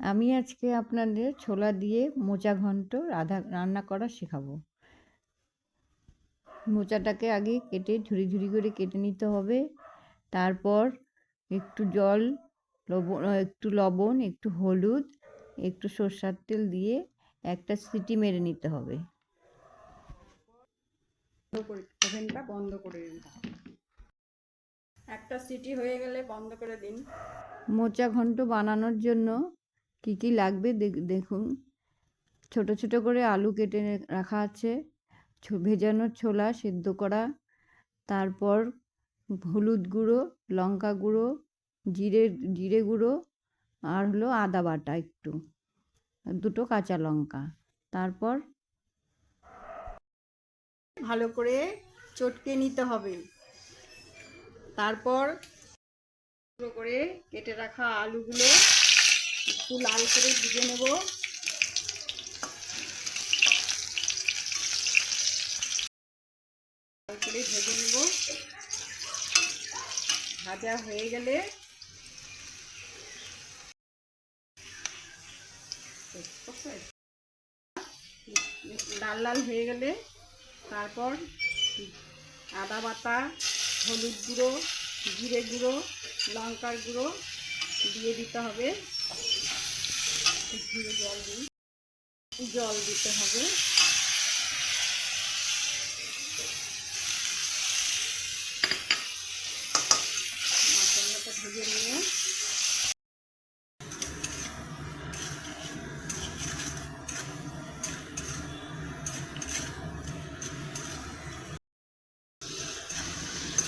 আমি আজকে আপনাদের ছোলা দিয়ে মোচা ঘন্ট রান্না করা শেখাবো। মোচাটাকে আগে কেটে ঝুরি ঝুরি করে কেটে নিতে হবে। তারপর একটু জল, একটু লবণ, একটু হলুদ, একটু সরষের তেল দিয়ে একটা সিটি মেরে নিতে হবে। ওভেনটা বন্ধ করে দিন। একটা সিটি হয়ে গেলে বন্ধ করে দিন। মোচা ঘন্ট বানানোর জন্য কি কি লাগবে দেখুন। ছোট ছোট করে আলু কেটে রাখা আছে, ভেজানো ছোলা সেদ্ধ করা, তারপর হলুদ গুঁড়ো, লঙ্কা গুঁড়ো, জিরে গুঁড়ো, আর হলো আদা বাটা একটু, দুটো কাঁচা লঙ্কা। তারপর ভালো করে চটকে নিতে হবে। তারপর করে কেটে রাখা আলুগুলো একটু লাল করে ভেজে নেব। লাল করে ভেজে নেব। ভাজা হয়ে গেলে লাল লাল হয়ে গেলে তারপর আদা বাটা, হলুদ গুঁড়ো, জিরে গুঁড়ো, লঙ্কার গুঁড়ো দিয়ে দিতে হবে। জল দিতে হবে। মশলাটা ভেজে নিয়ে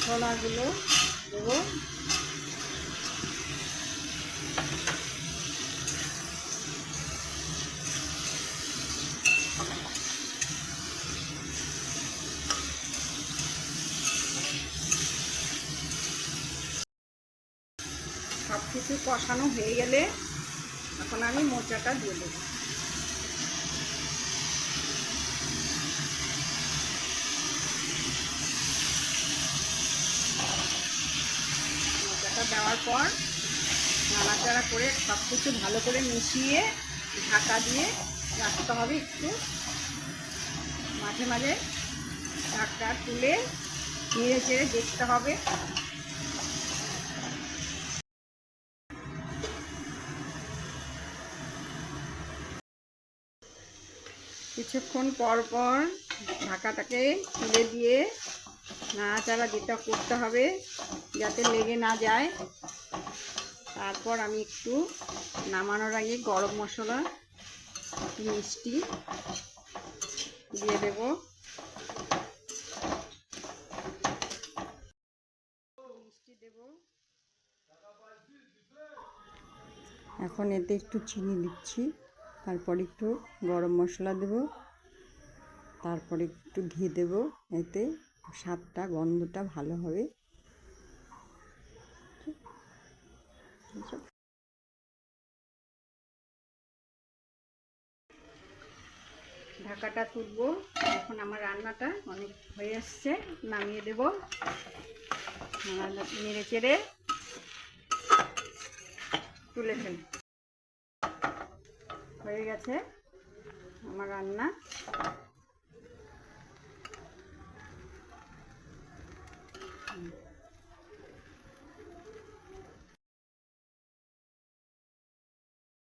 ছোলাগুলো দেবো। সব কিছু কষানো হয়ে গেলে এখন আমি মোচাটা দিয়ে দেবো। মোচাটা দেওয়ার পর নাড়াচাড়া করে সব কিছু ভালো করে মিশিয়ে ঢাকা দিয়ে রাখতে হবে। একটু মাঝে মাঝে ঢাকা তুলে নেড়ে চেড়ে দেখতে হবে। কিছুক্ষণ পর পর ঢাকাটাকে তুলে দিয়ে নাড়াচাড়া করতে হবে যাতে লেগে না যায়। তারপর আমি একটু নামানোর আগে গরম মশলা, মিষ্টি দিয়ে দেব। মিষ্টি দেব। এখন এতে একটু চিনি দিচ্ছি, তারপর একটু গরম মশলা দেব, তারপর একটু ঘি দেব। এতে স্বাদটা, গন্ধটা ভালো হবে। ঢাকাটা তুলবো। এখন আমার রান্নাটা অনেক হয়ে আসছে, নামিয়ে দেব। নেড়ে চেড়ে তুলে ফেল। হয়ে গেছে আমার রান্না।